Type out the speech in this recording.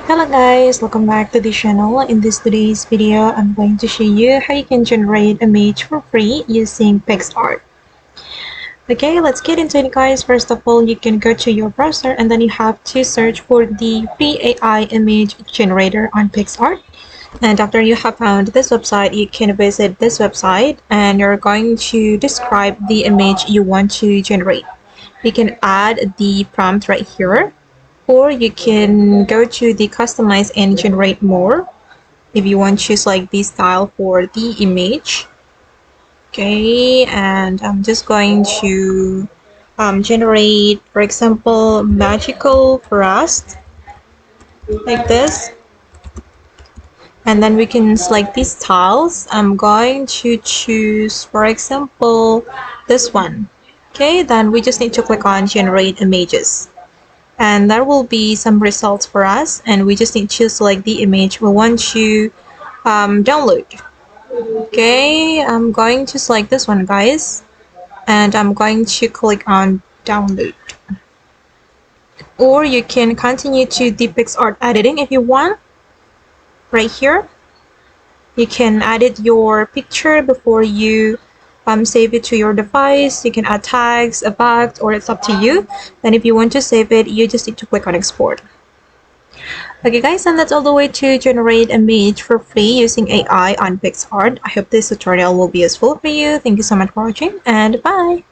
Hello guys, welcome back to the channel. In today's video, I'm going to show you how you can generate image for free using PicsArt. Okay, let's get into it guys. First of all, you can go to your browser and then you have to search for the free AI image generator on PicsArt. And after you have found this website, you can visit this website and you're going to describe the image you want to generate. You can add the prompt right here, or you can go to the customize and generate more if you want to choose like the style for the image. Okay, and I'm just going to generate, for example, magical forest like this, and then we can select these styles. I'm going to choose, for example, this one. Okay, then we just need to click on generate images, and there will be some results for us, and we just need to select the image we want to download. Okay, I'm going to select this one guys, and I'm going to click on download. Or you can continue to the PicsArt editing if you want. Right here you can edit your picture before you save it to your device. You can add tags, effects, or it's up to you. Then if you want to save it, you just need to click on export. Okay guys, and that's all the way to generate image for free using AI on PicsArt. I hope this tutorial will be useful for you. Thank you so much for watching, and bye!